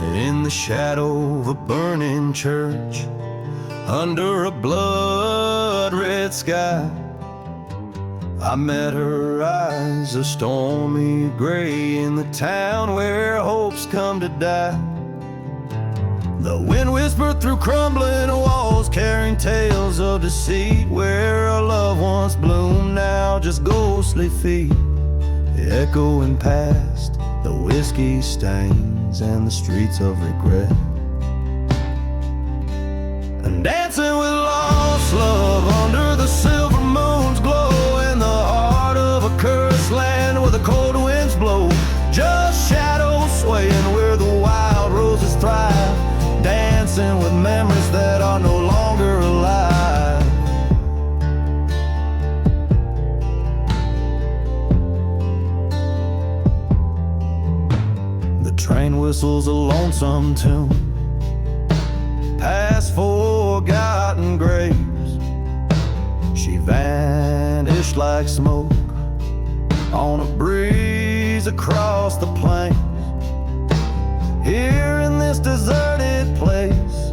in the shadow of a burning church, under a blood-red sky. I met her eyes, a stormy gray, in the town where hopes come to die. The wind whispered through crumbling walls, carrying tales of deceit, where a loved once bloomed, now just ghostly feet, echoing past the whiskey stains and the streets of regret. And dancing with lost love under the silver moon's glow, in the heart of a cursed land where the cold winds blow, just shadows swaying where the wild roses thrive, dancing with memories that are no longer alive. The train whistles a lonesome tune past forgotten graves. She vanished like smoke on a breeze across the plains. Here in this deserted place,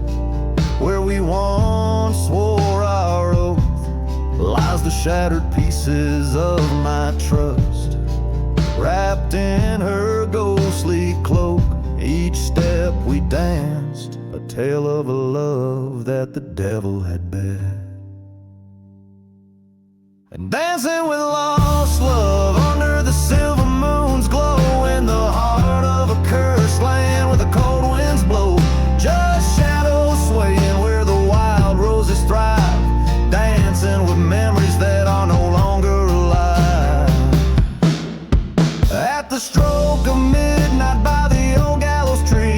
where we once swore our oath, lies the shattered pieces of my trust, wrapped in her ghostly cloak. Each step we danced, a tale of a love that the devil had bet. And dancing with lost love under the silver moon's glow, in the heart of a cursed land where the cold winds blow, just shadows swaying where the wild roses thrive, dancing with memories that are no longer alive. At the stroke of midnight by the old gallows tree,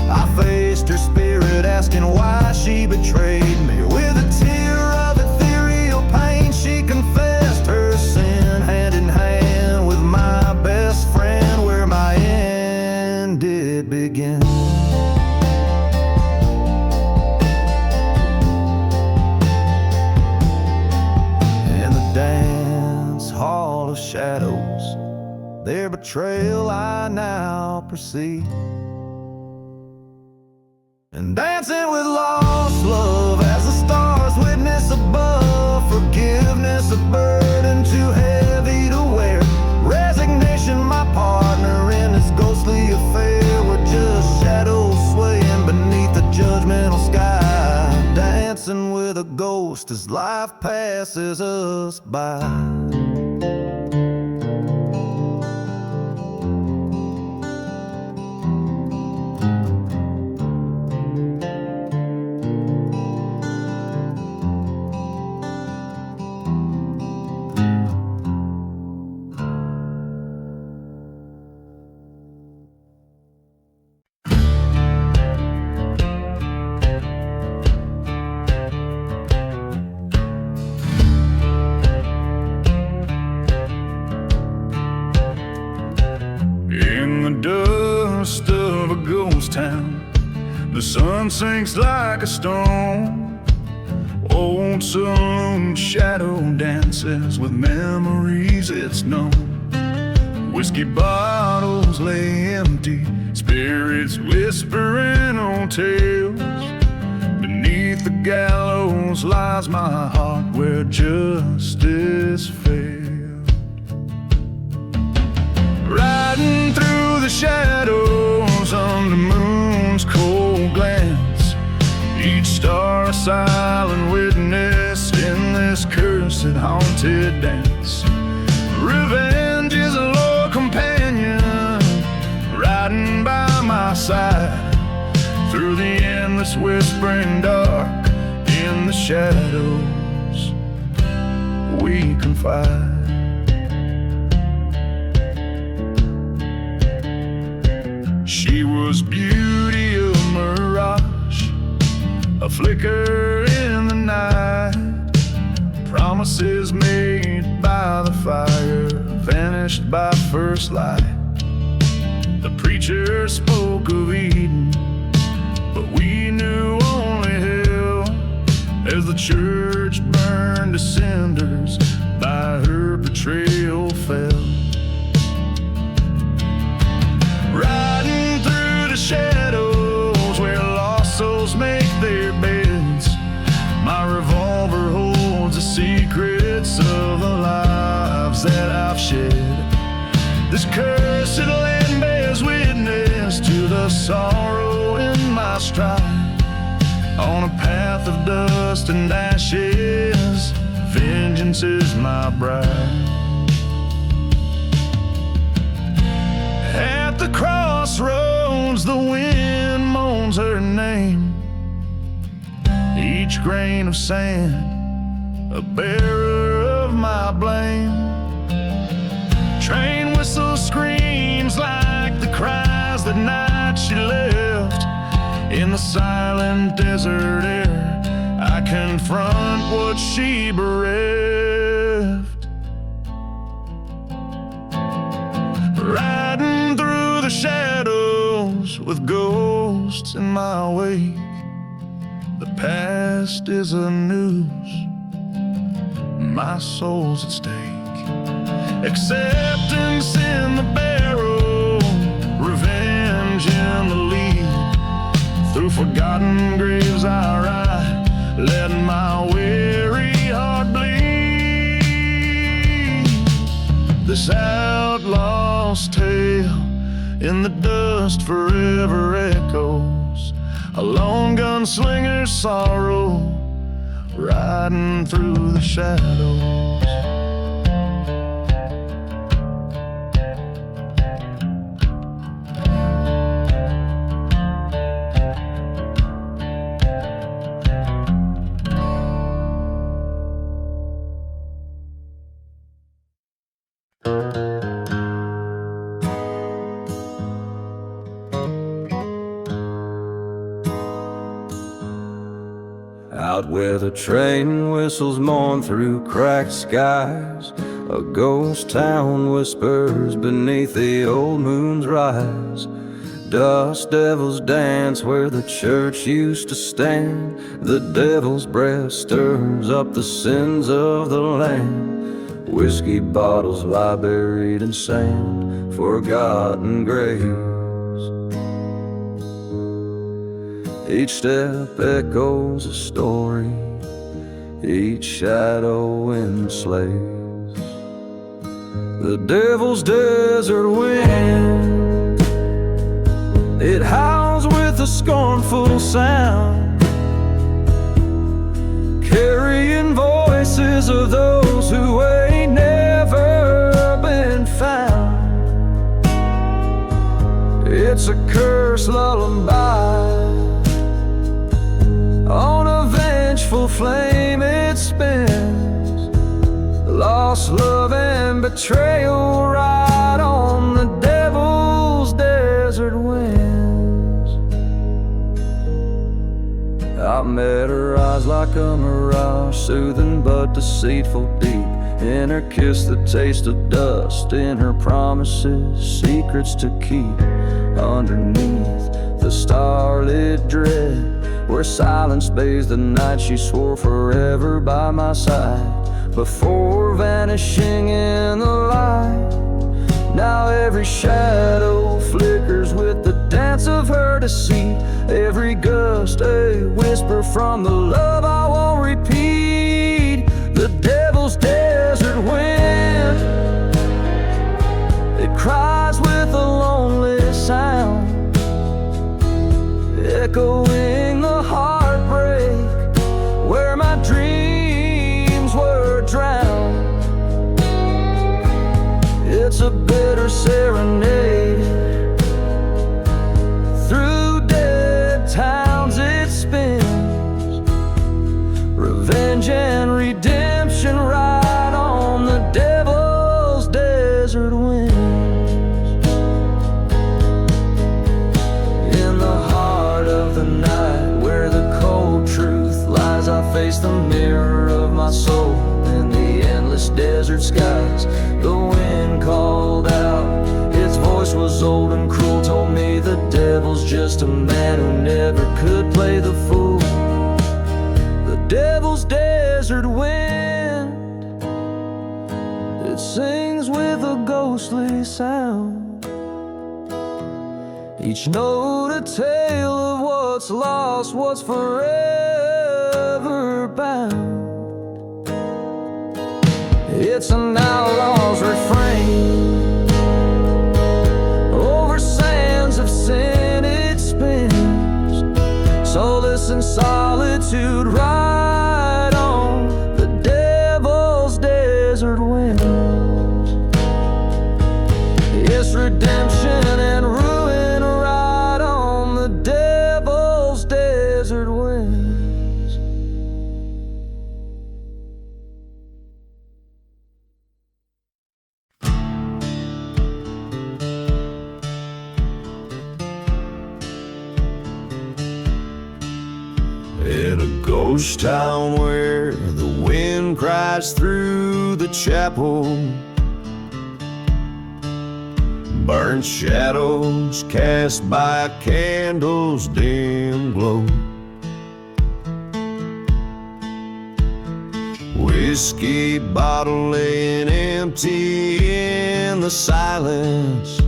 I faced her spirit, asking why she betrayed me. With a tear of ethereal pain, she confessed her sin, hand in hand with my best friend, where my end did begin. In the dance hall of shadows, their betrayal I now perceive. And dancing with lost love as the stars witness above, forgiveness a burden too heavy to wear, resignation my partner in this ghostly affair. We're just shadows swaying beneath the judgmental sky, dancing with a ghost as life passes us by. Dust of a ghost town, the sun sinks like a stone. Old saloon shadow dances with memories it's known. Whiskey bottles lay empty, spirits whispering old tales. Beneath the gallows lies my heart, where justice failed. Riding through the shadows under moon's cold glance, each star a silent witness in this cursed haunted dance. Revenge is a loyal companion, riding by my side through the endless whispering dark. In the shadows we confide. She was beauty of mirage, a flicker in the night. Promises made by the fire, vanished by first light. The preacher spoke of Eden, but we knew only hell, as the church burned to cinders by her betrayal fell. Riding through the shadows secrets of the lives that I've shed. This cursed land bears witness to the sorrow in my stride. On a path of dust and ashes, vengeance is my bride. At the crossroads, the wind moans her name. Each grain of sand, a bearer of my blame. Train whistle screams like the cries that night she left. In the silent desert air, I confront what she bereft. Riding through the shadows with ghosts in my wake. The past is a noose, my soul's at stake. Acceptance in the barrel, revenge in the lead. Through forgotten graves I ride, let my weary heart bleed. This outlaw's tale in the dust forever echoes. A lone gunslinger's sorrow, riding through the shadows. Out where the train whistles mourn through cracked skies, a ghost town whispers beneath the old moon's rise. Dust devils dance where the church used to stand. The devil's breath stirs up the sins of the land. Whiskey bottles lie buried in sand, forgotten graves. Each step echoes a story, each shadow enslaves. The devil's desert wind, it howls with a scornful sound, carrying voices of those who ain't never been found. It's a cursed lullaby, on a vengeful flame it spins. Lost love and betrayal ride on the devil's desert winds. I met her eyes like a mirage, soothing but deceitful deep. In her kiss the taste of dust, in her promises secrets to keep. Underneath the starlit dread, where silence bathes the night, she swore forever by my side, before vanishing in the light. Now every shadow flickers with the dance of her deceit. Every gust a whisper from the love I won't repeat. The devil's desert wind, it cries with a lonely sound, echoing the heartbreak where my dreams were drowned. It's a bitter serenade, through dead towns it spins. Revenge and redemption ride on the devil's desert winds. I face the mirror of my soul in the endless desert skies. The wind called out, its voice was old and cruel, told me the devil's just a man who never could play the fool. The devil's desert wind, it sings with a ghostly sound, each note a tale of what's lost, what's forever bound. It's an outlaw's refrain. Over sands of sin it spins. Solace and solitude ride on the devil's desert winds. Yes, redemption and ruin ride on the devil's desert winds. In a ghost town where the wind cries through the chapel, burnt shadows cast by a candle's dim glow. Whiskey bottle laying empty in the silence.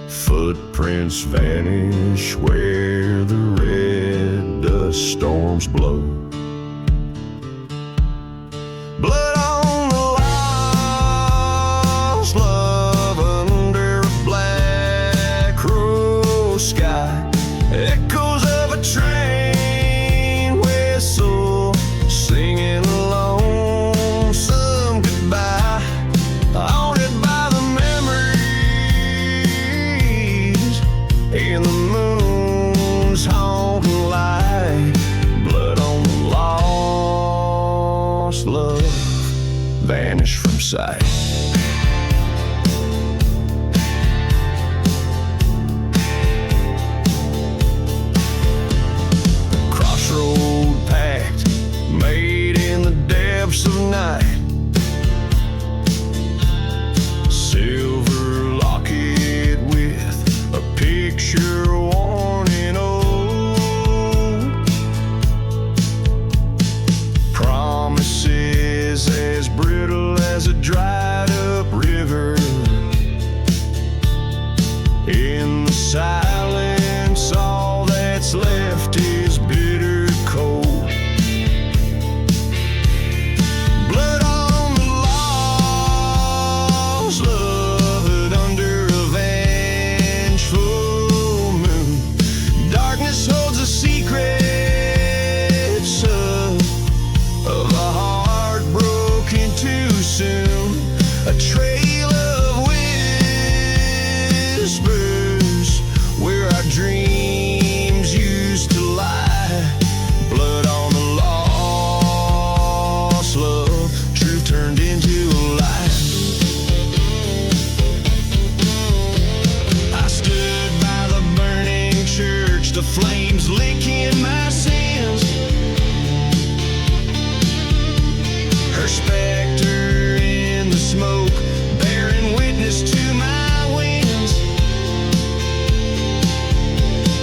Footprints vanish where the red dust storms blow. Blood on the lost love under a black crow sky. Echoes of a train whistle singing a lonesome goodbye. Haunted by the memories in the moon's haunting light. Blood on the lost love vanish from sight. Crossroad pact made in the depths of night. Silver locket with a picture worn in old. Promises as brittle as a dried up river. In the silence, all that's left is bitter cold. Blood on the lost love under a vengeful moon. Darkness holds the secrets of a heart broken too soon. A trail of whispers where our dreams used to lie. Blood on the lost love, truth turned into a lie. I stood by the burning church, the flames licking my sins. Her specter in the smoke, bearing witness to my wins.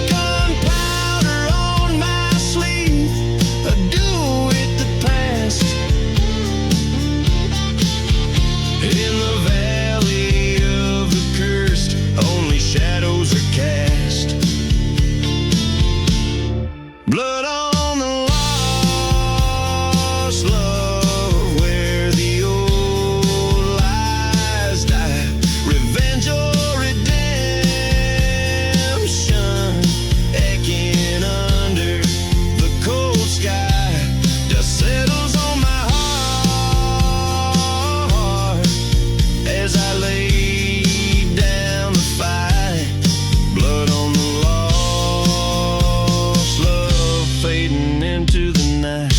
Gunpowder on my sleeve, a duel with the past. In the valley of the cursed, only shadows are cast. Blood on the lost love, where the old lies die. Revenge or redemption, aching under the cold sky. Dust settles on my heart as I lay down the fight. Blood on the lost love, fading into the night.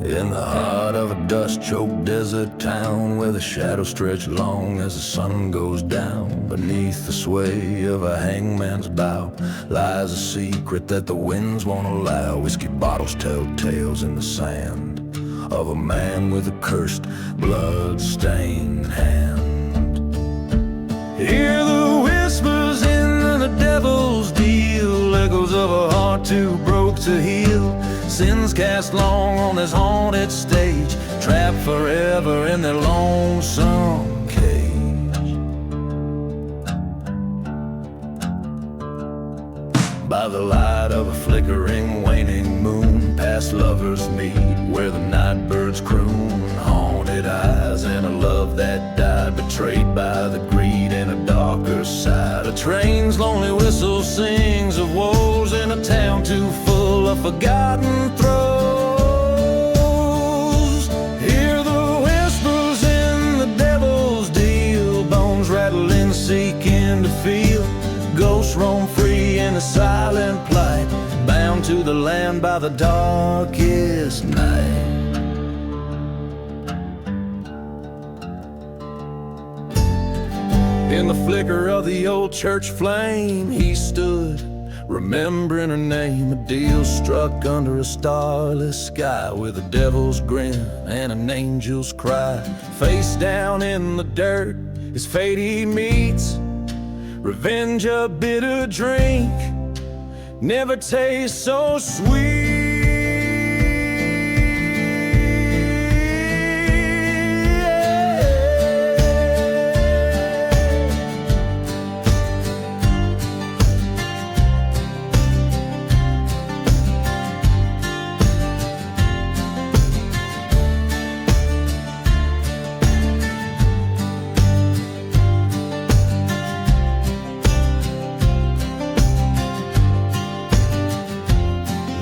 In the heart of a dust-choked desert town, where the shadows stretch long as the sun goes down, beneath the sway of a hangman's bow lies a secret that the winds won't allow. Whiskey bottles tell tales in the sand of a man with a cursed, blood-stained hand. Hear the whispers in the devil's deal, echoes of a heart too broke to heal. Sins cast long on this haunted stage, trapped forever in their lonesome cage. By the light of a flickering, waning moon, past lovers meet where the night birds croon. Haunted eyes and a love that died, betrayed by the greed and a darker side. A train's lonely whistle sings of woes in a town too full of forgotten throes. Hear the whispers in the devil's deal, bones rattling, seeking to feel. Ghosts roam free in a silent plight, bound to the land by the darkest night. In the flicker of the old church flame, he stood, remembering her name. A deal struck under a starless sky, with a devil's grin and an angel's cry. Face down in the dirt, his fate he meets. Revenge a bitter drink, never tastes so sweet.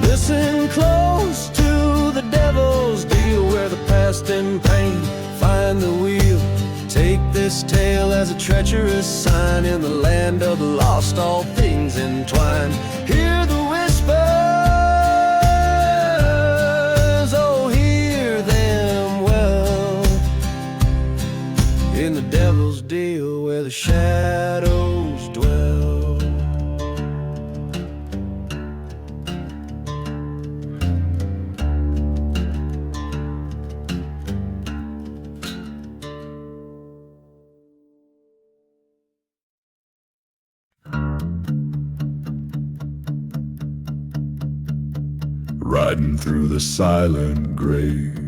Listen close to the devil's deal, where the past and pain find the wheel. Take this tale as a treacherous sign, in the land of the lost all things entwine. Hear the whispers, oh hear them well, in the devil's deal where the shadows dwell. Riding through the silent graves,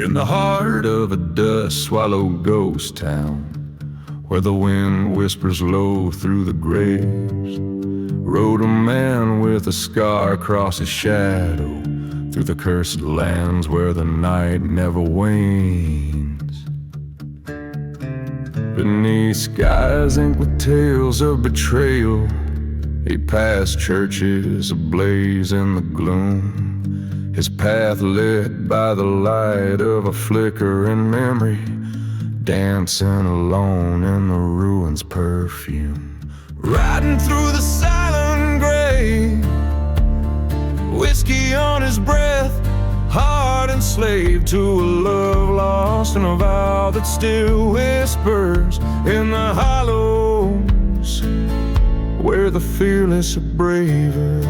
in the heart of a dust-swallowed ghost town, where the wind whispers low through the graves, rode a man with a scar across his shadow, through the cursed lands where the night never wanes. Beneath skies inked with tales of betrayal, he passed churches ablaze in the gloom, his path lit by the light of a flickering memory, dancing alone in the ruins' perfume. Riding through the silent grave, whiskey on his breath, heart enslaved to a love lost and a vow that still whispers in the hollows where the fearless are braver.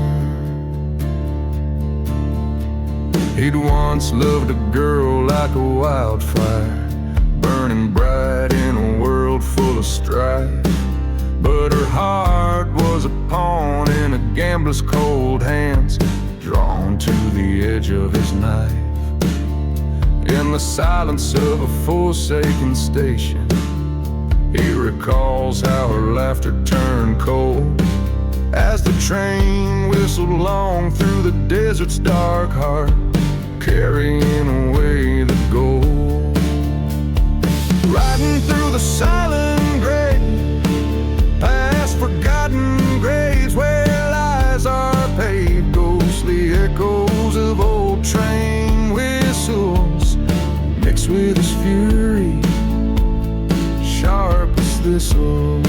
He'd once loved a girl like a wildfire, burning bright in a world full of strife. But her heart was a pawn in a gambler's cold hands, drawn to the edge of his knife. In the silence of a forsaken station, he recalls how her laughter turned cold as the train whistled long through the desert's dark heart, carrying away the gold. Riding through the silent grave, past forgotten graves where lies are paved, ghostly echoes of old train whistles mixed with his fury, sharp as thistles.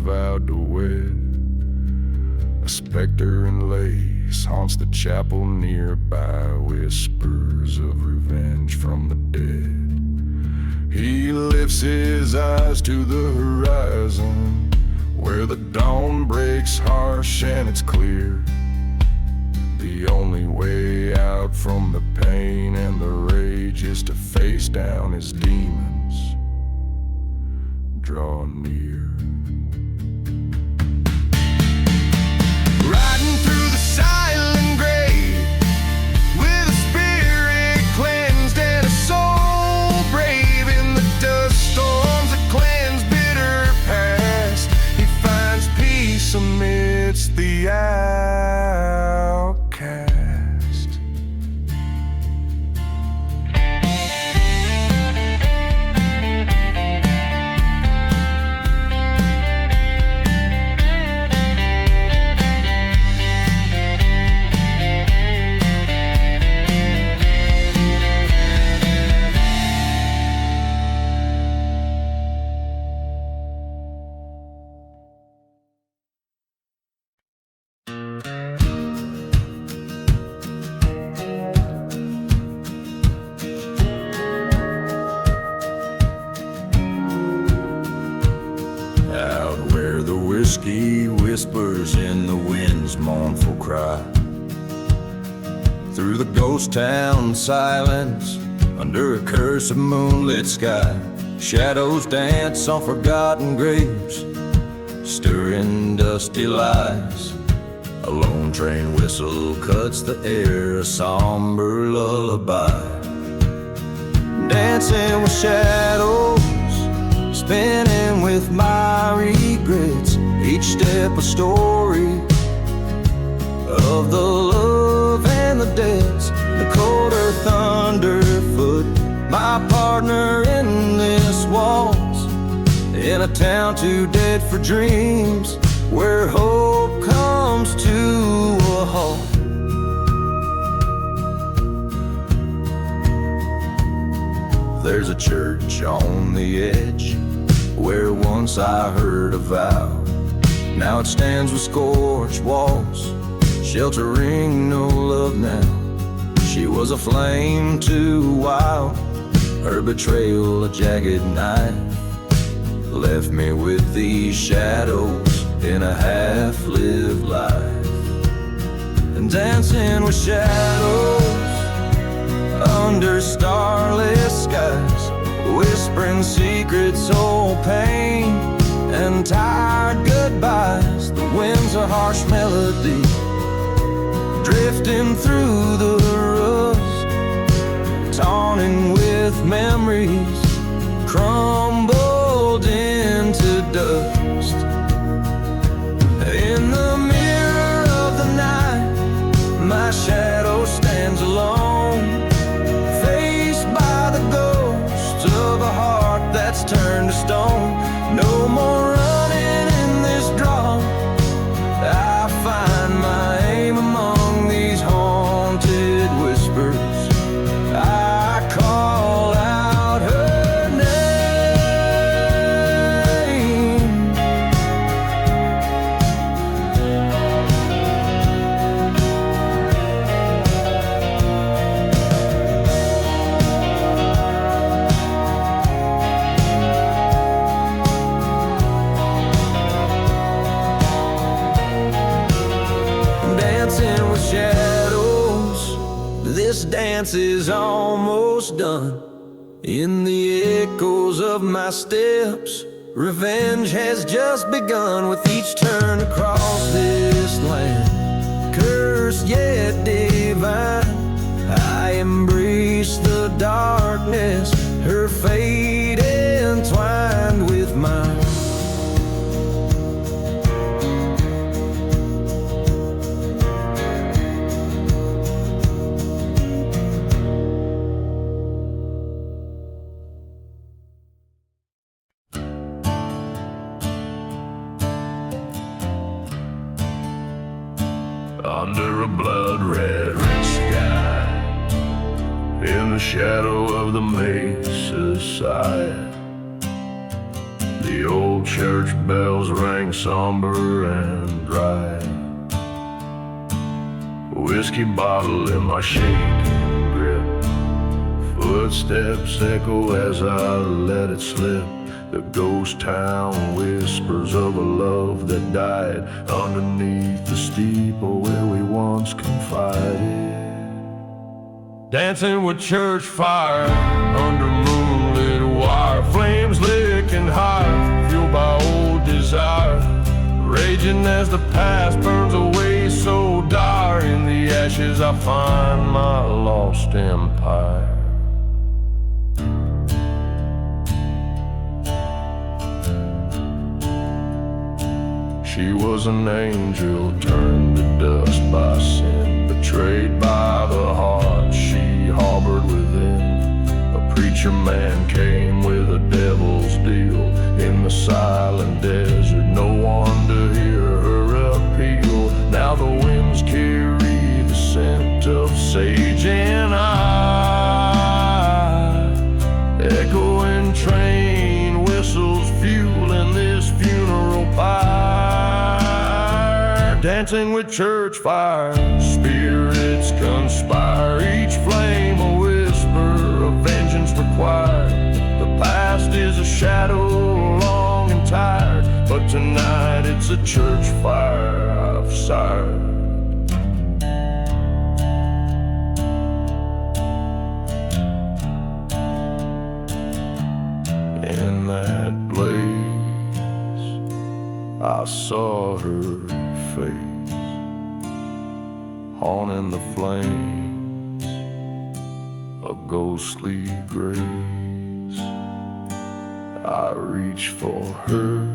vowed to wed. A specter in lace haunts the chapel nearby, whispers of revenge from the dead. He lifts his eyes to the horizon, where the dawn breaks harsh and it's clear. The only way out from the pain and the rage is to face down his demons, draw near. Riding through the silent grave, with a spirit cleansed and a soul brave. In the dust storms that cleanse bitter past, he finds peace amidst the outcast. Whiskey whispers in the wind's mournful cry. Through the ghost town silence, under a curse of moonlit sky, shadows dance on forgotten graves, stirring dusty lies. A lone train whistle cuts the air, a somber lullaby. Dancing with shadows, spinning with my regrets, each step a story of the love and the debts. The Colter thunderfoot, my partner in this waltz, in a town too dead for dreams, where hope comes to a halt. There's a church on the edge, where once I heard a vow. Now it stands with scorched walls, sheltering no love now. She was a flame too wild, her betrayal a jagged knife, left me with these shadows in a half-lived life. And dancing with shadows under starless skies, whispering secrets, old pain and tired goodbyes. The wind's a harsh melody, drifting through the rust, taunting with memories crumbled into dust. In the mirror of the night, my shadow stands alone, faced by the ghost of a heart that's turned to stone. No more running in this draw, I find my aim among these haunted whispers. I call out her name. Dancing with shadows, this dance is almost done. In the echoes of my steps, revenge has just begun. With each turn across this land, cursed yet divine, I embrace the darkness, her fate entwined with mine. Under a blood-red sky, in the shadow of the mesa's side, the old old church bells rang somber and dry. Whiskey bottle in my shaking grip. Footsteps echo as I let it slip. The ghost town whispers of a love that died underneath the steeple where we once confided. Dancing with church fire under moonlit wire, flames licking high, fueled by old desire, raging as the past burns away so dire. In the ashes I find my lost empire. She was an angel turned to dust by sin, betrayed by the heart she harbored within. A preacher man came with a devil's deal in the silent desert, no one to hear her appeal. Now the winds carry the scent of sage and I, echoing train whistles fueling this funeral pyre. Dancing with church fire, spirits conspire, each flame a whisper of vengeance required. The past is a shadow long and tired, but tonight it's a church fire I've sired. In that blaze I saw her face, haunting the flames, a ghostly grace. I reach for her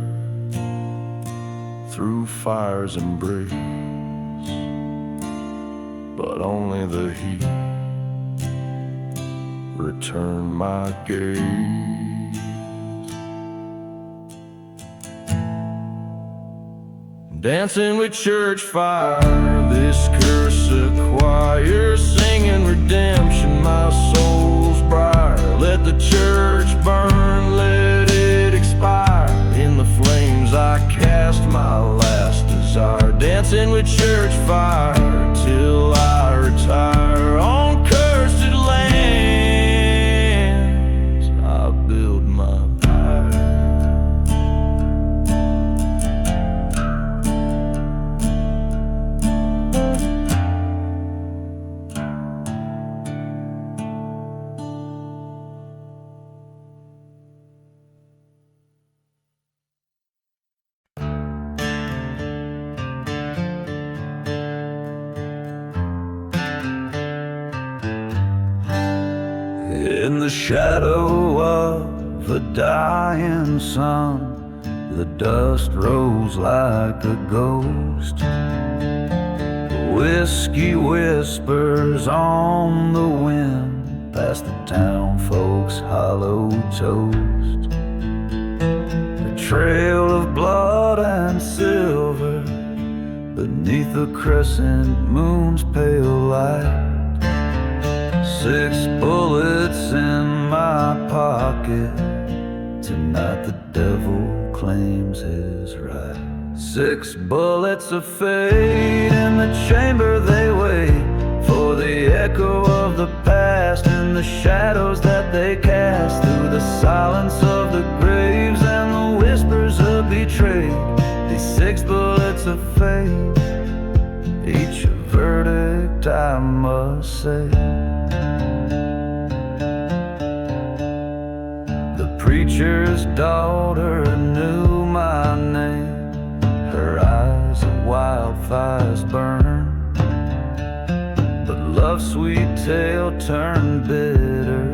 through fire's embrace, but only the heat returned my gaze. Dancing with church fire, this cursed choir, singing redemption, my soul's briar. Let the church burn, let it expire. In the flames I cast my last desire. Dancing with church fire till I retire. On cursed lands I build my in the shadow of the dying sun. The dust rose like a ghost. Whiskey whispers on the wind, past the town folks' hollow toast. A trail of blood and silver beneath the crescent moon's pale light. 6 bullets in my pocket. Tonight the devil claims his right. 6 bullets of fate in the chamber they wait for the echo of the past and the shadows that they cast through the silence of the graves and the whispers of betrayed. These 6 bullets of fate, each a verdict I must say. The preacher's daughter knew my name. Her eyes of wildfires burn, but love's sweet tale turned bitter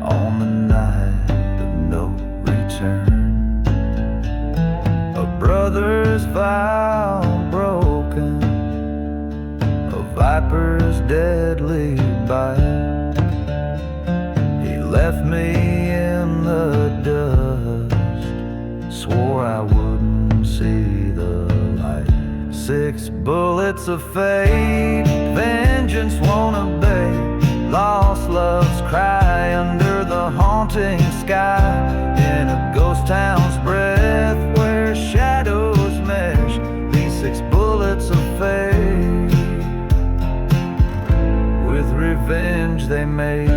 on the night of no return. A brother's vow broken, a viper's deadly bite. He left me in the dust, swore I wouldn't see the light. 6 bullets of fate, vengeance won't obey. Lost loves cry under the haunting sky in a ghost town's breath. revenge they made.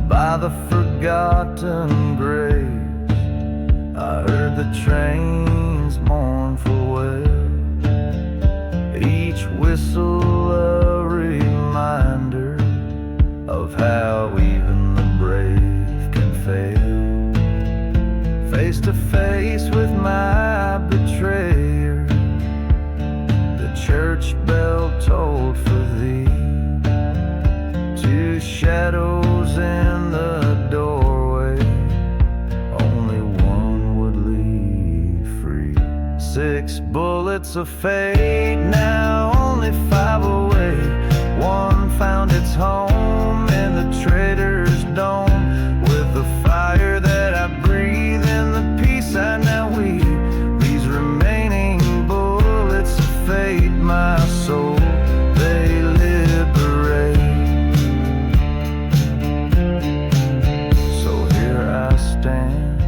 By the forgotten graves, I heard the train's mournful wail, each whistle a reminder of how even the brave can fail. Face to face with my betrayer, the church bell tolled for thee. Two shadows in the doorway, only one would leave free. 6 bullets of fate, now only 5 away. One found its home in the traitor's dome. With the fire that I breathe and the peace I now weave, these remaining bullets of fate, my soul, they liberate. So here I stand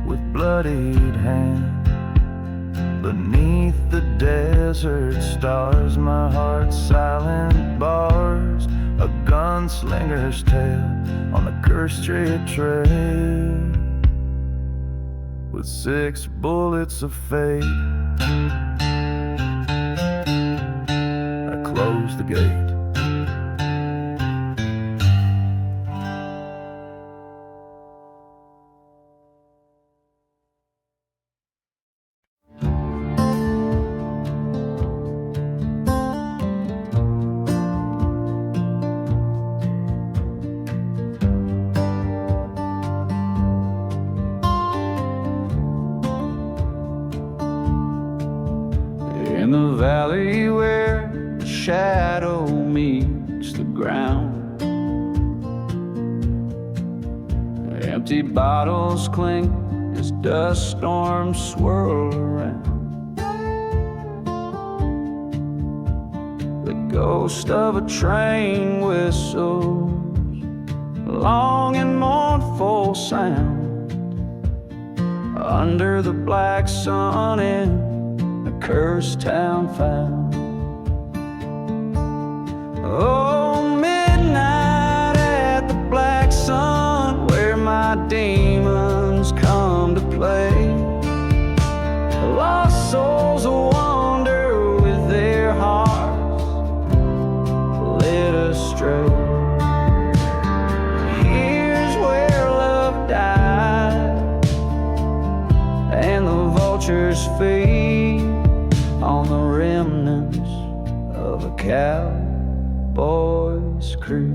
with bloodied hand, beneath the desert stars, my heart's silent bars, a gunslinger's tale on the cursed street trail. With 6 bullets of fate, I close the gate. In the valley where the shadow meets the ground, empty bottles clink as dust storms swirl around. The ghost of a train whistles, long and mournful sound, under the black sun in a cursed town found. Oh, midnight at the black sun, where my demons come to play. Lost souls wander with their hearts led astray. Here's where love died, and the vultures feed on the remnants of a cowboy's crew.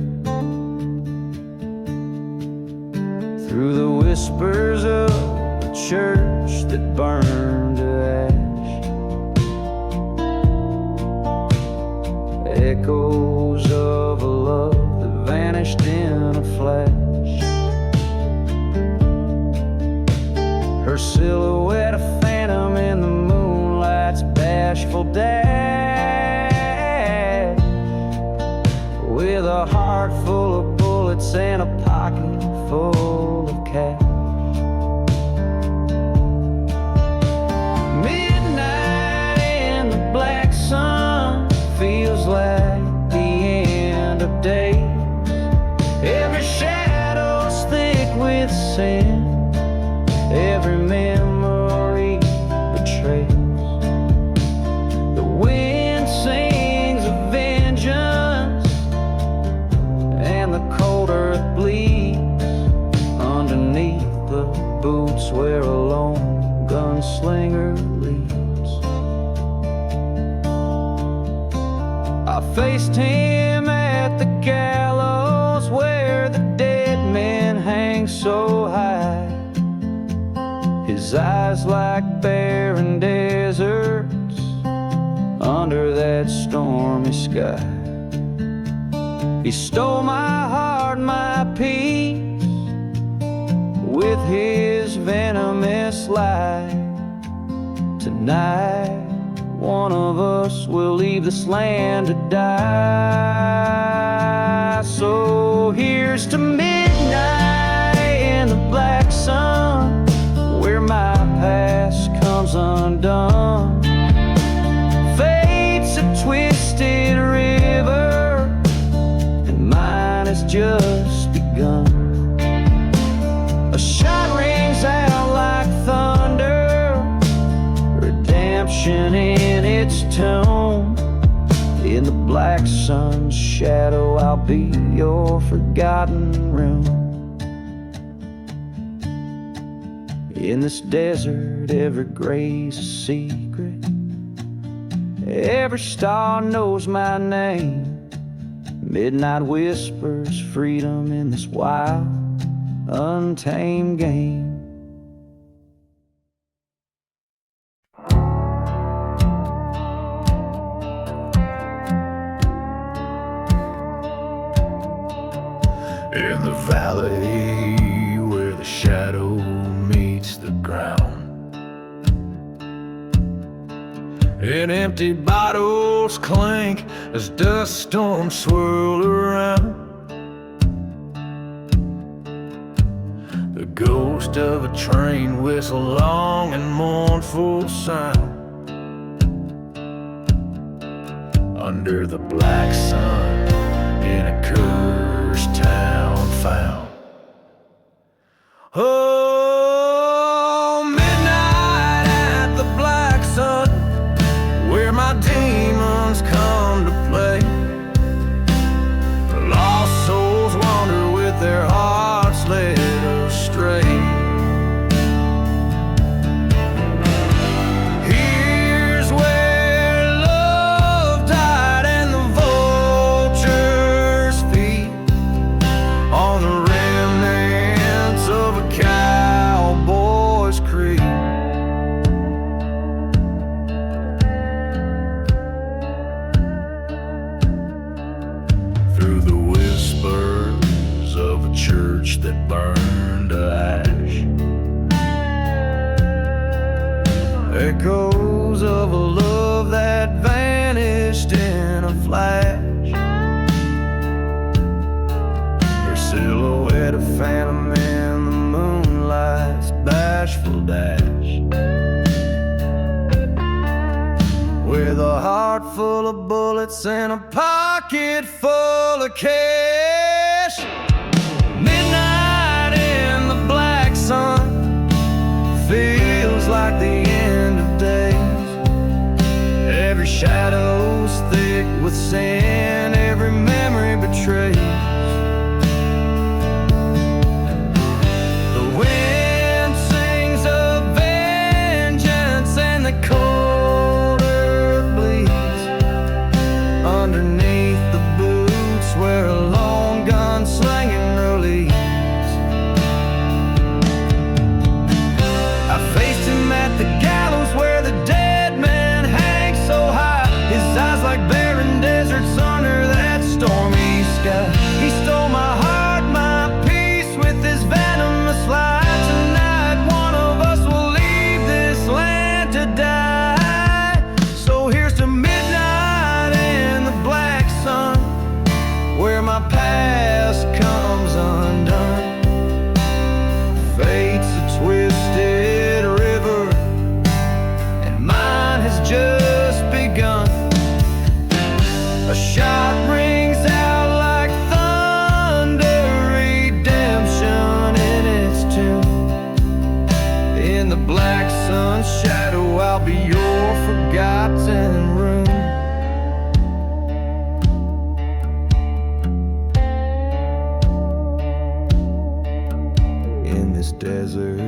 Through the whispers of a church that burned to ash, echoes of a love that vanished in a flash. Her silhouette a phantom in the moonlight's bashful dash, with a heart full of bullets and a pocket full of cash. Midnight in the black sun feels like the end of days. Every shadow's thick with sin, every memory betrays. The wind sings of vengeance, and the cold earth bleeds underneath the boots where a lone gunslinger leads. I faced him at the gallows where the dead men hang so high, his eyes like barren deserts under that stormy sky. He stole my heart, my peace, with his venomous lie. Tonight, one of us will leave this land to die. So here's to midnight in the black sun, where my past comes undone. Fate's a just begun. A shot rings out like thunder, redemption in its tone. In the black sun's shadow, I'll be your forgotten room. In this desert, every gray's a secret. Every star knows my name. Midnight whispers freedom in this wild, untamed game. In the valley where the shadow meets the ground, and empty bottles clink as dust storms swirl around. The ghost of a train whistle, long and mournful sound. Under the black sun in a cursed town found. Oh, midnight at the black sun, where my demons come to play. Lost souls wander with their hearts led astray. Here's where love died and the vultures feed on the remnants of a cowboy's creed. Through the whispers of a church that burned to ash, echoes of a love that vanished in a flash. Your silhouette, a phantom in the moonlight's bashful dash. With a heart full of bullets and a pocket full of cash. Midnight in the black sun feels like the end of days. Every shadow's thick with sin, every memory betrays. The wind sings of vengeance and the cold earth bleeds underneath the boots where a long gun slinging relieves. I faced him at the gallows where the dead man hangs so high, his eyes like barren deserts under that stormy sky. He stole my heart, my peace with his venomous lie. Tonight one of us will leave this land to die. So here's to midnight in the black sun, where my past comes undone. Fate's a twisted river, and mine has just begun. A shot rings out like thunder, redemption in its tune. In the black sun's shadow, I'll be your forgotten room. In this desert,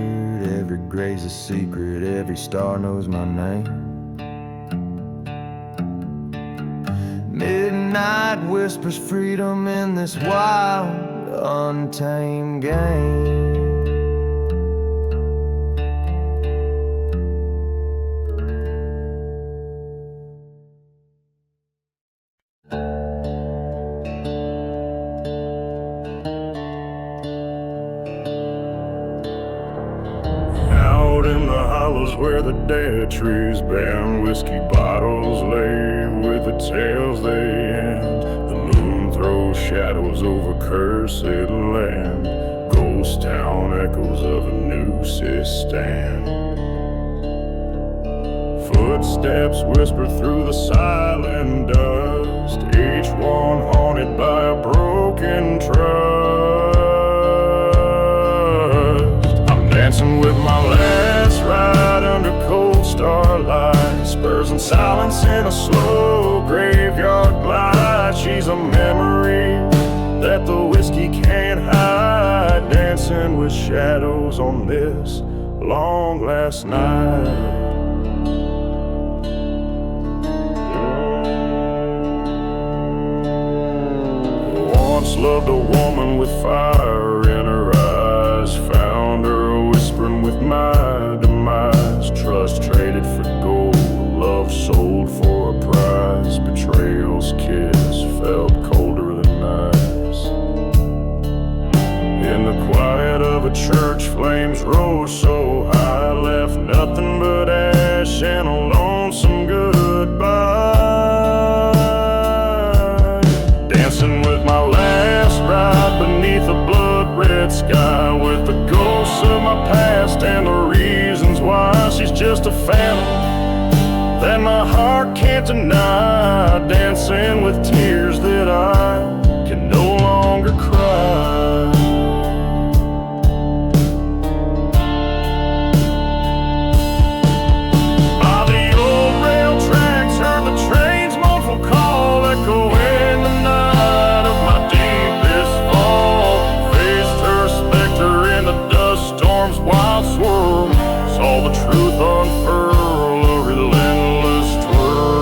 every gray's a secret, every star knows my name. Midnight whispers freedom in this wild, untamed game. Out in the hollows where the dead trees bend, whiskey bottles lay with the tales they end. The moon throws shadows over cursed land. Ghost town echoes of a noose stand. Footsteps whisper through the silent dust. past, each one haunted by a broken trust. I'm dancing with my last ride under cold starlight, spurs and silence in a slow graveyard glide. She's a memory that the whiskey can't hide, dancing with shadows on this long last night. Once loved a woman with fire in her eyes, found her whispering with my demise. Trust traded for gold, love sold for a price. Betrayal's kiss felt colder than ice. In the quiet of a church, flames rose so high, left nothing but ash and a lonesome goodbye. Dancing with my last ride beneath a blood-red sky, with the ghosts of my past and the reasons why. She's just a phantom that my heart can't deny, dancing with tears that I can no longer cry. By the old rail tracks, heard the train's mournful call echo in the night of my deepest fall. Faced her specter in the dust storm's wild swirl, saw the truth unfurl, a relentless twirl.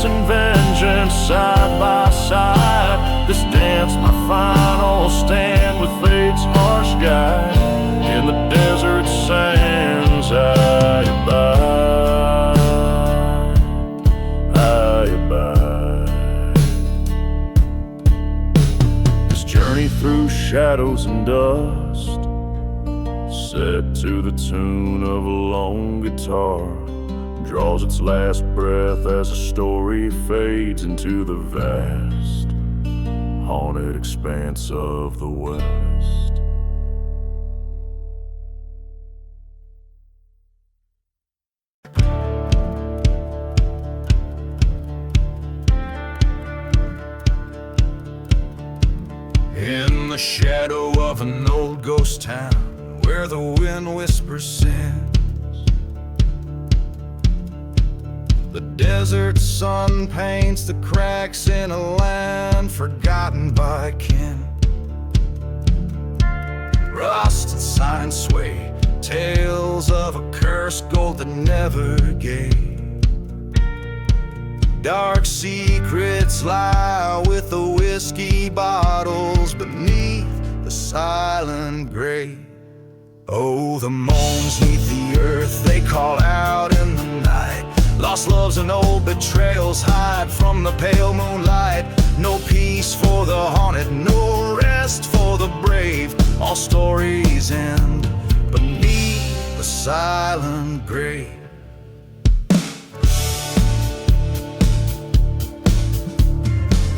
And vengeance side by side. This dance, my final stand with fate's harsh guide. In the desert sands, I abide. This journey through shadows and dust, set to the tune of a lone guitar, draws its last breath as a story fades into the vast, haunted expanse of the West. In the shadow of an old ghost town, where the wind whispers sin, the desert sun paints the cracks in a land forgotten by kin. Rusted signs sway, tales of a cursed gold that never gave. Dark secrets lie with the whiskey bottles beneath the silent grave. Oh, the moans neath the earth, they call out in the night. Lost loves and old betrayals hide from the pale moonlight. No peace for the haunted, no rest for the brave. All stories end beneath the silent grave.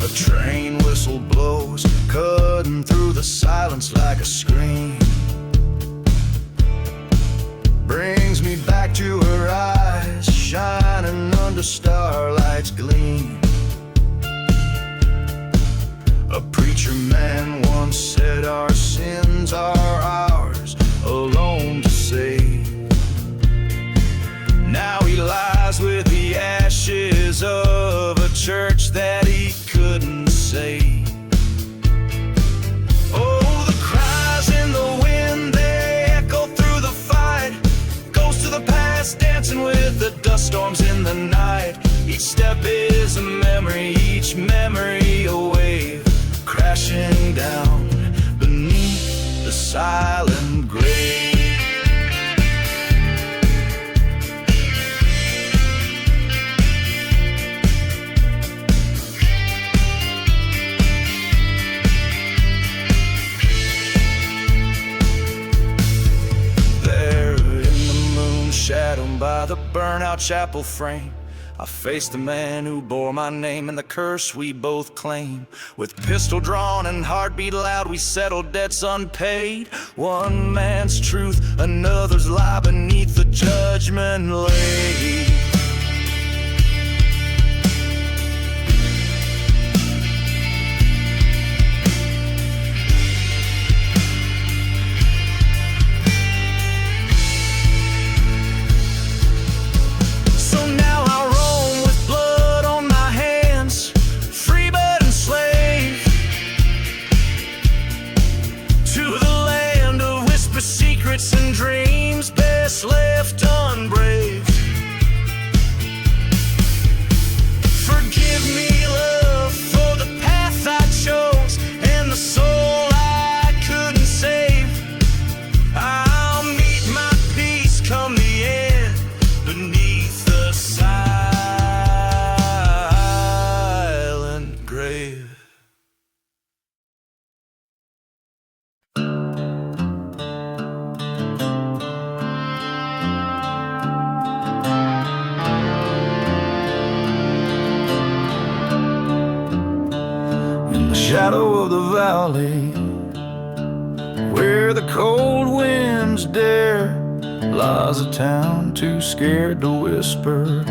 A train whistle blows, cutting through the silence like a scream. Brings me back to her eyes, shining under starlight's gleam. A preacher man once said our sins are ours alone to save. Now he lies with the ashes of a church that he couldn't save. Oh, the cries in the wind, they echo through the fight. Ghosts of the past dancing with the dust storms in the night. Each step is a memory, each memory a wave crashing down beneath the burnout chapel frame, I faced the man who bore my name and the curse we both claim. With pistol drawn and heartbeat loud, we settled debts unpaid. One man's truth, another's lie beneath the judgment laid. And dreams best left unbraved. Forgive me, love, for the path I chose and the soul I couldn't save. I'll meet my peace come the end beneath the silent grave. Shadow of the valley, where the cold winds dare, lies a town too scared to whisper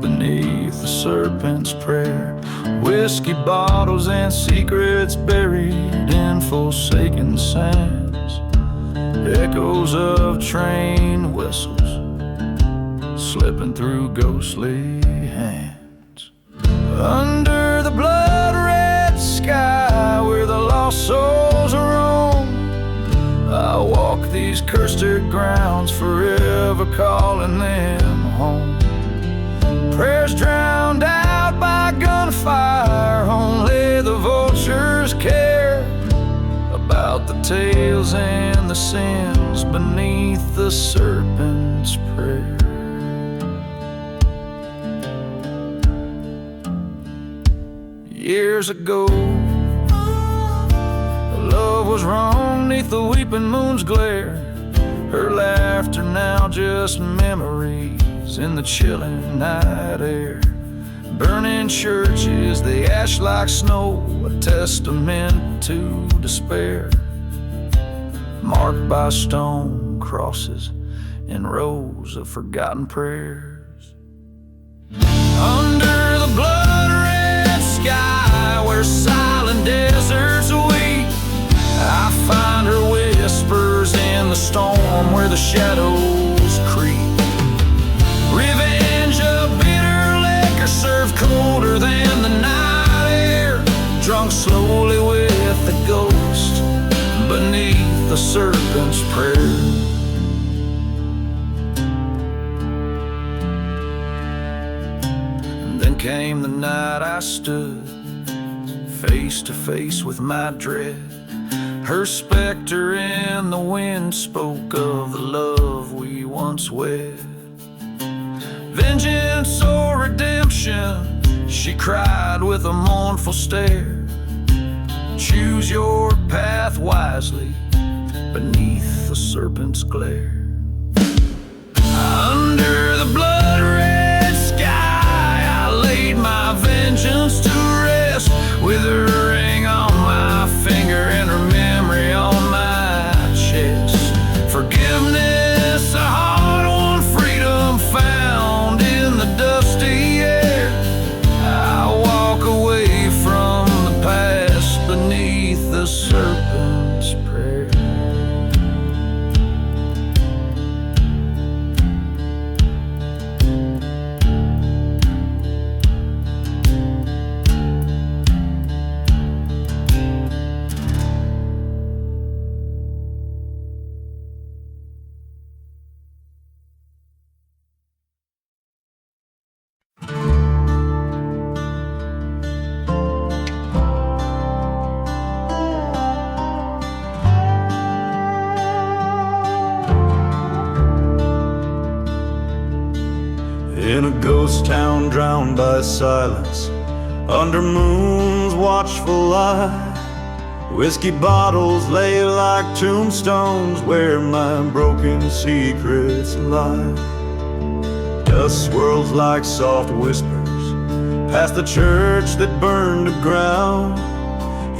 beneath the serpent's prayer. Whiskey bottles and secrets buried in forsaken sands, echoes of train whistles slipping through ghostly hands. Under the blood-red sky where the lost souls roam, I walk these cursed grounds, forever calling them home. Prayers drowned out by gunfire, only the vultures care about the tales and the sins beneath the serpent's prayer. Years ago, love was wrong neath the weeping moon's glare. Her laughter now just memories in the chilling night air. Burning churches, they ash like snow, a testament to despair. Marked by stone crosses and rows of forgotten prayers. Under the blood-red sky where silent deserts weep, I find her whispers in the storm where the shadows creep. Revenge of bitter liquor served colder than the night air, drunk slowly with the ghost beneath the serpent's prayer. And then came the night I stood face to face with my dread. Her specter in the wind spoke of the love we once wed. Vengeance or redemption, she cried with a mournful stare. Choose your path wisely beneath the serpent's glare. Under the blood-red sky, I laid my vengeance to rest, with her ring on my finger and her memory on my chest. Forgiveness, a hard-won freedom found in the dusty air. I walk away from the past beneath the serpent's prayer. In a ghost town drowned by silence, under moon's watchful eye, whiskey bottles lay like tombstones where my broken secrets lie. Dust swirls like soft whispers past the church that burned to ground.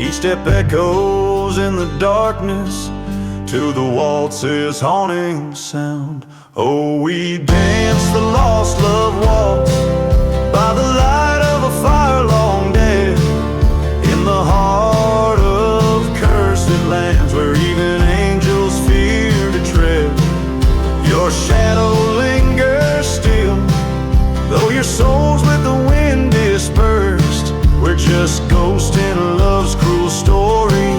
Each step echoes in the darkness to the waltz's haunting sound. Oh, we dance the lost love waltz by the light of a fire long dead, in the heart of cursed lands where even angels fear to tread. Your shadow lingers still, though your soul's with the wind dispersed. We're just ghosts in love's cruel story,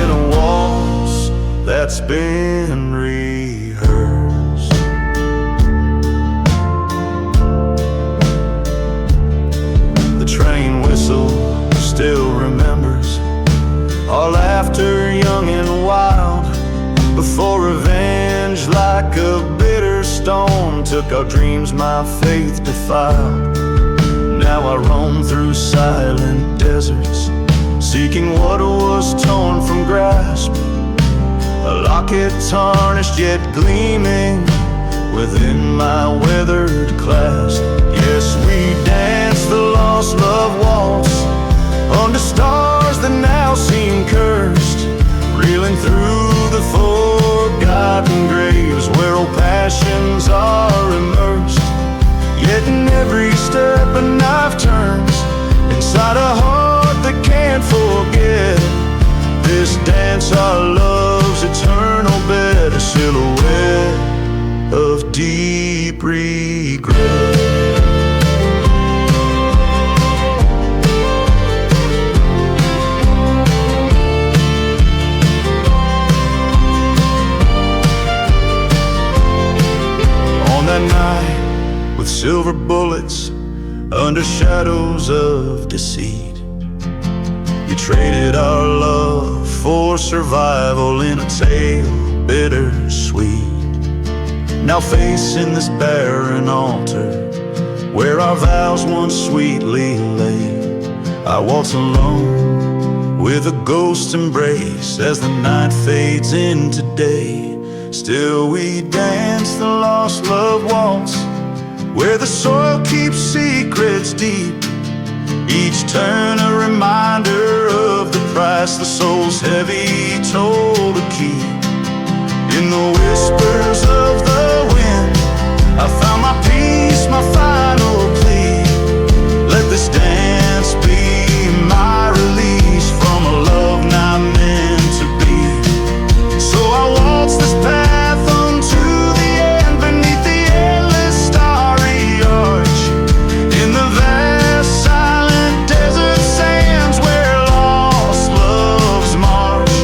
in a waltz that's been rehearsed. The train whistle still remembers our laughter, young and wild, before revenge like a bitter stone took our dreams my faith defiled. Now I roam through silent deserts, seeking what was torn from grasp, a locket tarnished yet gleaming within my weathered clasp. Yes, we dance the lost love waltz under stars that now seem cursed, reeling through the forgotten graves where old passions are immersed. Yet in every step a knife turns inside a heart that can't forget. This dance, our love's eternal bed, a silhouette of deep regret. On that night, with silver bullets under shadows of deceit, you traded our love for survival in a tale bittersweet. Now facing this barren altar where our vows once sweetly lay, I waltz alone with a ghost's embrace as the night fades into day. Still we dance the lost love waltz where the soil keeps secrets deep, each turn a reminder of the price the soul's heavy toll to keep. In the whispers of the wind, I found my peace, my final plea. Let this dance be my release from a love not meant to be. So I waltz this path unto the end beneath the endless starry arch, in the vast silent desert sands where lost loves march.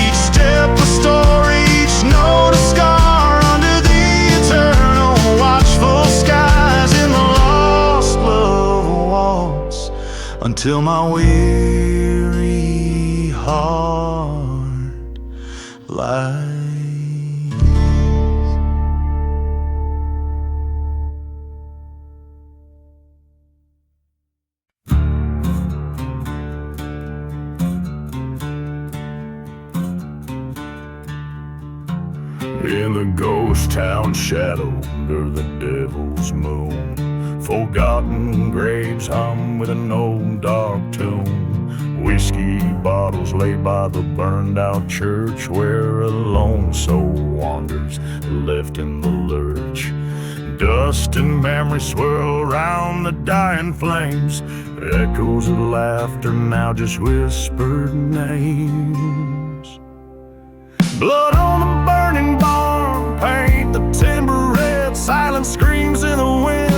Each step a story, each note a scar under the eternal watchful skies, in the lost love waltz until my weary heart lies. In the ghost town shadow under the devil's moon, forgotten graves hum with an old dark tune. Whiskey bottles lay by the burned out church where a lone soul wanders, left in the lurch. Dust and memory swirl around the dying flames, echoes of laughter now just whispered names. Blood on the burning barn, paint the timber red, silent screams in the wind.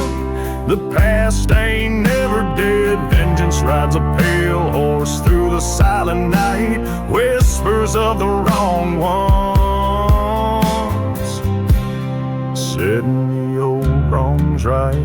The past ain't never dead, vengeance rides a pale horse through the silent night, whispers of the wrong ones, setting the old wrongs right.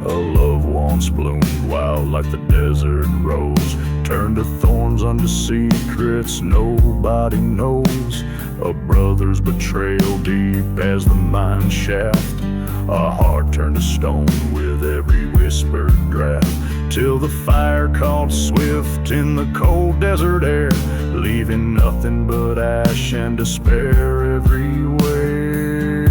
A love once bloomed wild like the desert rose, turned to thorns unto secrets nobody knows. A brother's betrayal deep as the mine shaft, a heart turned to stone with every whispered draft. till the fire caught swift in the cold desert air, leaving nothing but ash and despair everywhere.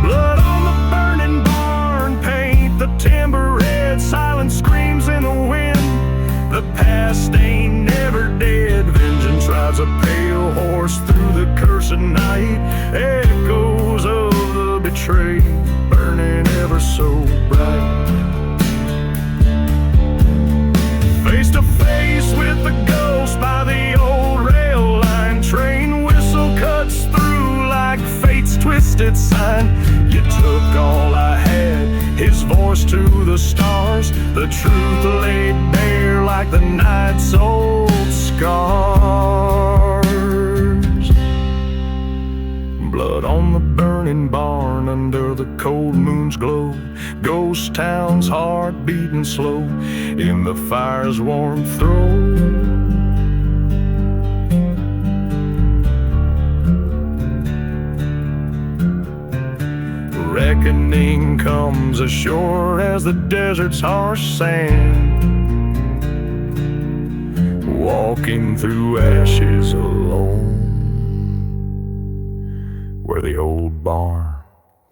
Blood on the burning barn, paint the timber red, silent screams in the wind. The past ain't never dead. Vengeance rides a pale horse through the cursed night. Echoes of the betrayed, burning ever so bright. Face to face with the ghost by the old rail line. Train whistle cuts through like fate's twisted sign. You took all I had, his voice to the stars. The truth laid bare like the night's old scars. Blood on the burning barn under the cold moon's glow. Ghost town's heart beating slow in the fire's warm throe. Reckoning comes as sure as the desert's harsh sand. Walking through ashes alone, where the old barn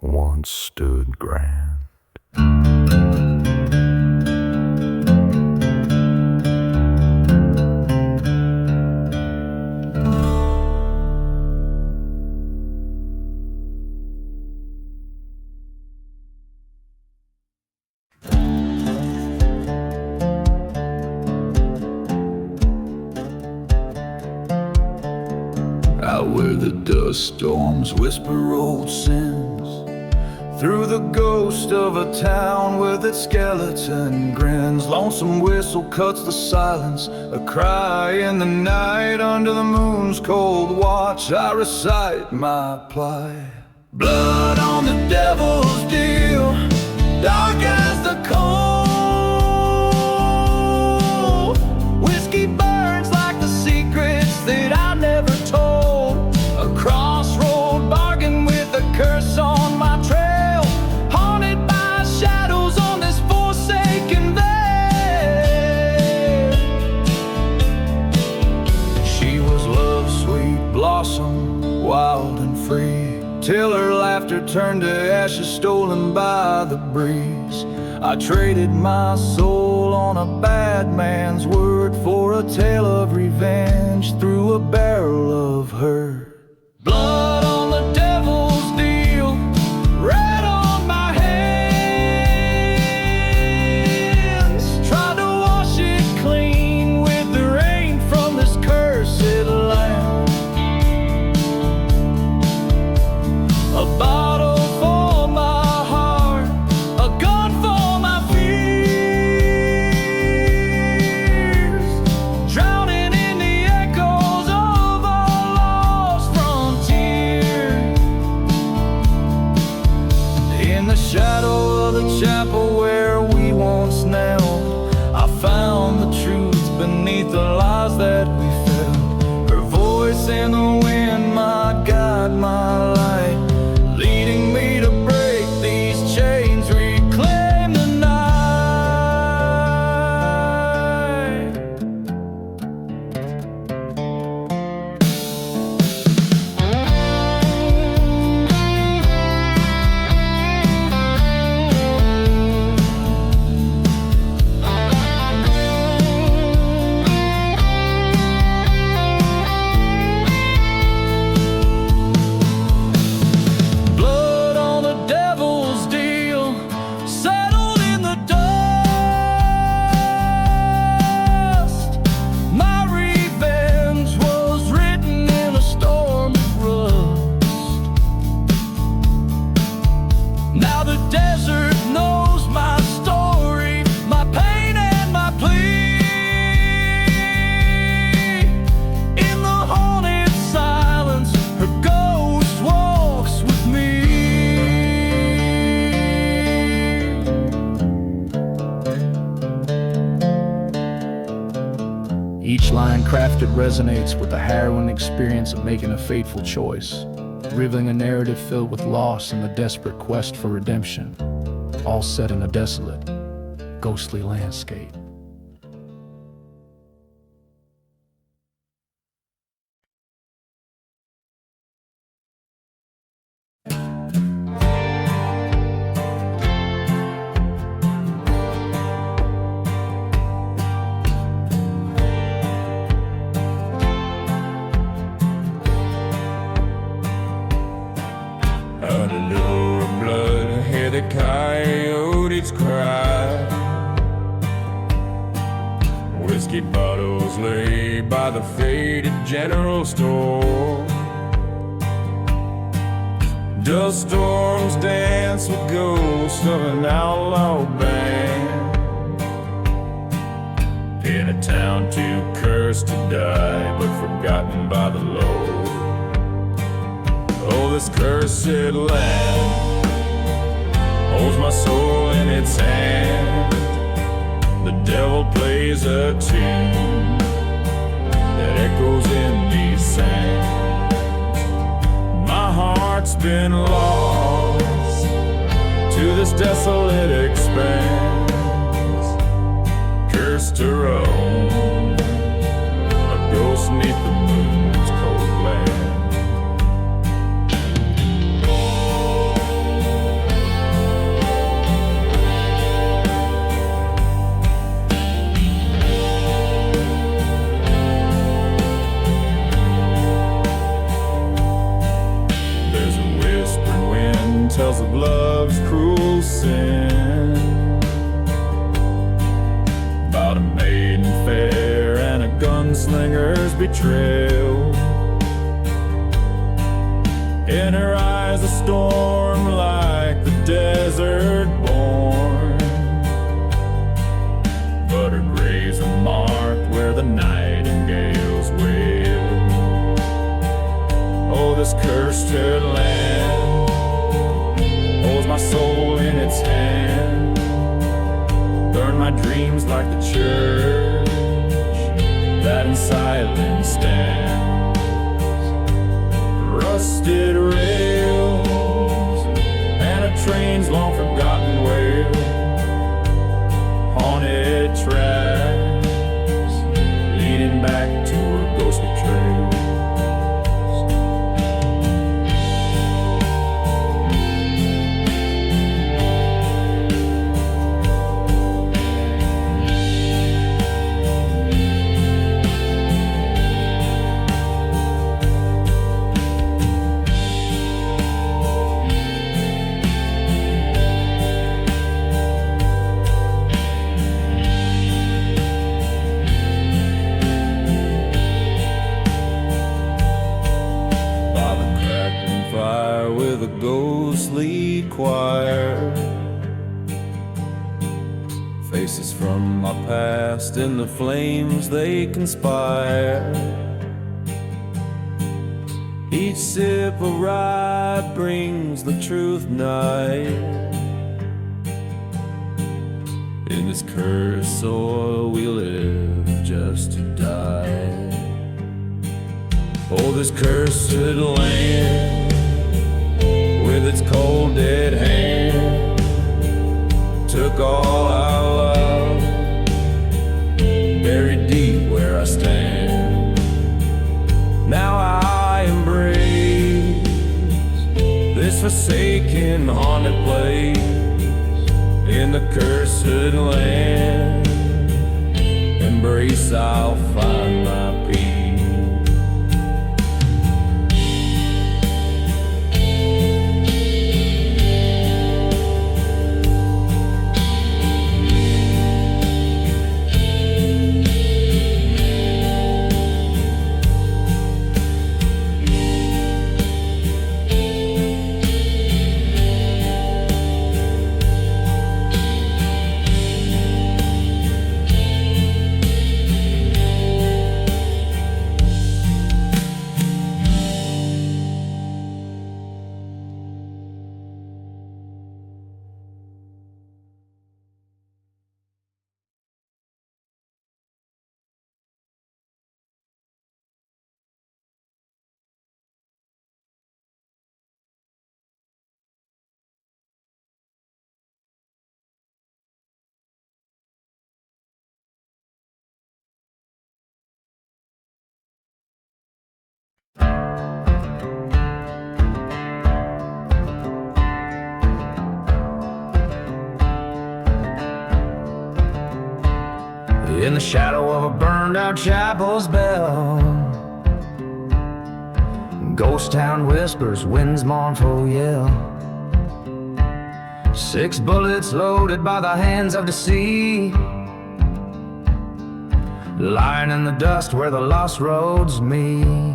once stood grand. Out where the dust storms whisper old sins, through the ghost of a town with its skeleton grins. Lonesome whistle cuts the silence, a cry in the night. Under the moon's cold watch I recite my plight. Blood on the devil's deal, dark as the coal. Whiskey burns like the secrets that I never told. A crossroad bargain with a curse on my trail, haunted by shadows on this forsaken vale. She was love's sweet blossom, wild and free, till her laughter turned to ashes stolen by the breeze. I traded my soul on a bad man's word for a tale of revenge through a barrel of hurt. Blood on the devil's deal, red on my hands. Tried to wash it clean with the rain from this cursed land. A bottle for my heart, a gun for my fears, drowning in the echoes of our lost frontier. In the shadow of the chapel where we once knelt, I found the truth beneath the lies that we felt. Her voice in the wind, my guide, my light, leading me to break these chains, reclaim the night. Blood on the devil's deal, settled in the dust. My revenge was written in a storm of rust. Now the desert knows my story, my pain and my plea. In the haunted silence, her ghost walks with me. Each line crafted resonates with the harrowing experience of making a fateful choice, revealing a narrative filled with loss and the desperate quest for redemption, all set in a desolate, ghostly landscape. Under a blood, hear the coyotes cry. Whiskey bottles lay by the faded general store. Dust storms dance with ghosts of an outlaw band. In a town too cursed to die, but forgotten by the Lord. Oh, this cursed land holds my soul in its hand. The devil plays a tune that echoes in these sands. My heart's been lost to this desolate expanse, cursed to roam, a ghost 'neath the moon's cold glare. Tells of love's cruel sin, about a maiden fair and a gunslinger's betrayal. In her eyes a storm like the desert born, but her graves are marked where the nightingales wail. Oh, this cursed land holds my soul in its hand. Burn my dreams like the church that in silence stands. Rusted rails and a train's long forgotten wail. Haunted tracks leading back to her ghostly trail. Ghostly choir, faces from my past, in the flames they conspire. Each sip of rye brings the truth nigh. In this cursed soil we live just to die. Oh, this cursed land with its cold dead hand took all our love, buried deep where I stand. Now I embrace this forsaken haunted place. In the cursed land, embrace I'll find my peace. In the shadow of a burned out chapel's bell, ghost town whispers, wind's mournful yell. 6 bullets loaded by the hands of the sea, lying in the dust where the lost roads meet.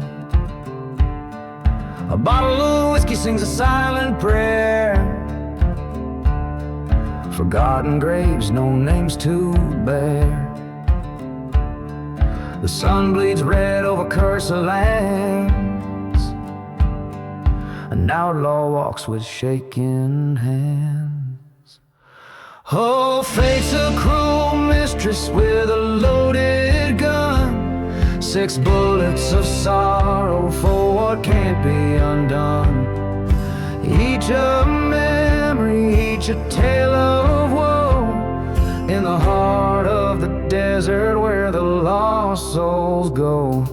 A bottle of whiskey sings a silent prayer, forgotten graves, no names to bear. The sun bleeds red over cursed lands, an outlaw walks with shaking hands. Oh, fate's a cruel mistress with a loaded gun, 6 bullets of sorrow for what can't be undone. Each a memory, each a tale of woe, in the heart of the desert where the lost souls go.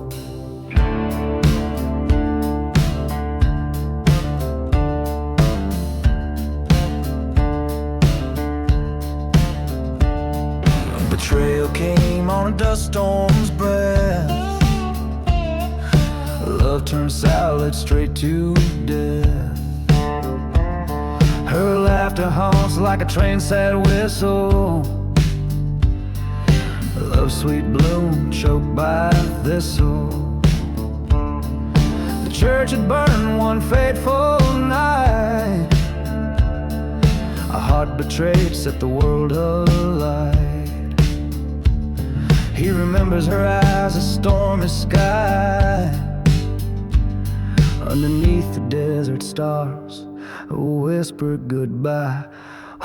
Betrayal came on a dust storm's breath, love turned salad straight to death. Her laughter haunts like a train's sad whistle, love's sweet bloom choked by thistle. The church had burned one fateful night, a heart betrayed set the world alight. He remembers her eyes, a stormy sky, underneath the desert stars, a whispered goodbye.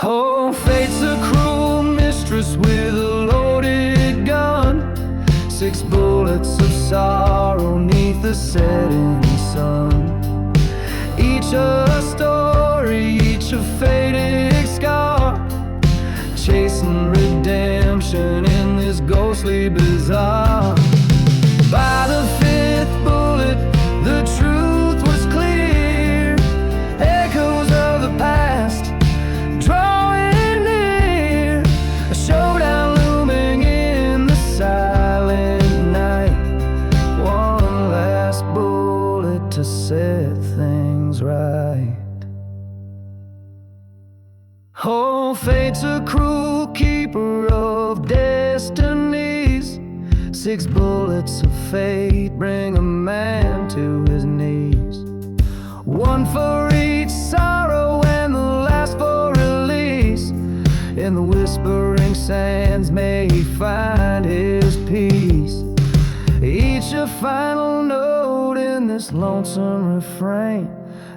Oh, fate's a cruel mistress with a loaded gun, 6 bullets of sorrow neath the setting sun. Each a story, each a faded scar, chasing redemption in this ghostly bazaar. By the 5th bullet, the truth was clear, echoes of the past drawing near, a showdown looming in the silent night, one last bullet to set things right. Oh, fate's a cruel keeper of destinies, 6 bullets of fate bring a man to his knees, one for each sorrow and the last for release. In the whispering sands may he find his peace, each a final note in this lonesome refrain,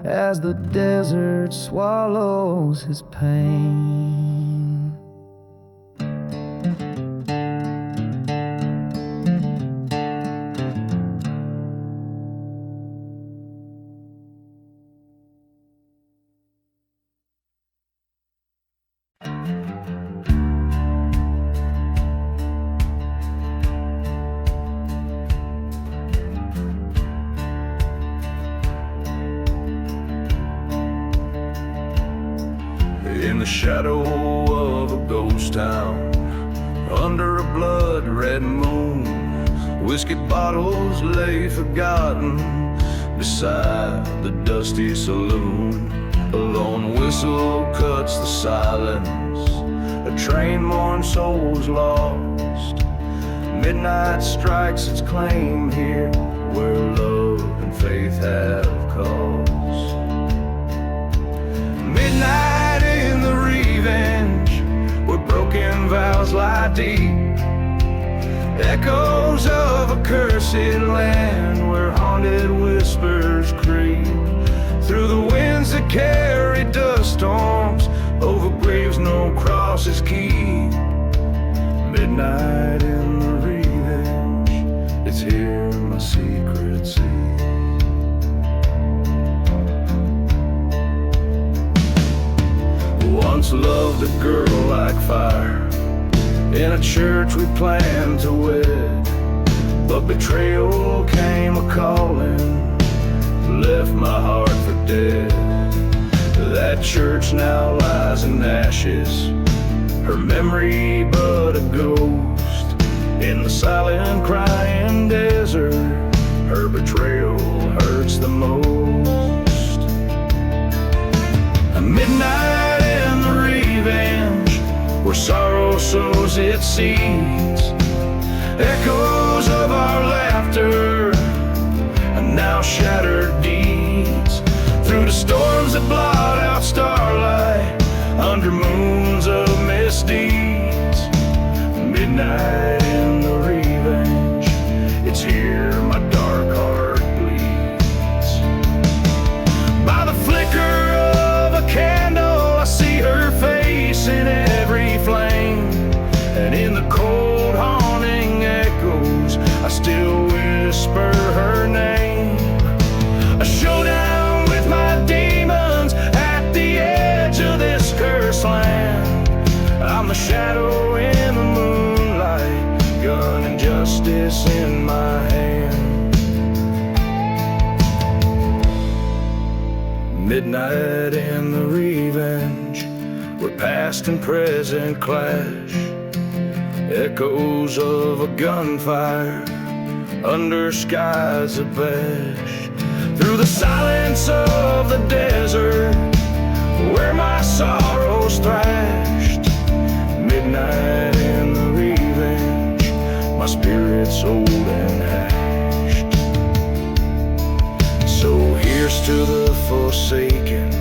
as the desert swallows his pain. In the shadow of a ghost town, under a blood-red moon, whiskey bottles lay forgotten beside the dusty saloon. A lone whistle cuts the silence, a train mourns souls lost. Midnight strikes its claim here, where love and faith have cause. Midnight in the revenge, where broken vows lie deep, echoes of a cursed land, where haunted whispers creep through the winds that carry dust storms, over graves no crosses keep. Midnight in the revenge, it's here my secret see. Once loved a girl like fire, in a church we planned to wed, but betrayal came a-calling, left my heart for dead. That church now lies in ashes, her memory but a ghost, In the silent crying desert, her betrayal hurts the most. A midnight in the revenge, where sorrow sows its seeds. Echoes of our laughter, and now shattered deeds. Through the storms that blot out starlight, under moons of misdeeds. Midnight in the revenge, it's here my dark heart bleeds. By the flicker of a candle, I see her face in every flame. And in the cold haunting echoes, I still whisper her name. A showdown with my demons at the edge of this cursed land. I'm the shadow in the moonlight, gun and justice in my hand. Midnight in the revenge, where past and present clash. Echoes of a gunfire under skies of ash. Through the silence of the desert, where my sorrows thrashed. Midnight in the revenge, my spirit's old and hashed. So here's to the forsaken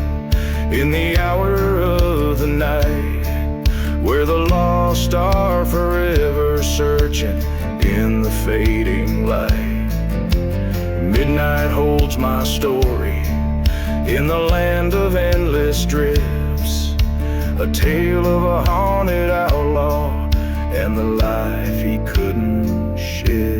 in the hour of the night, where the lost are forever searching in the fading light. Midnight holds my story in the land of endless drifts, a tale of a haunted outlaw and the life he couldn't share.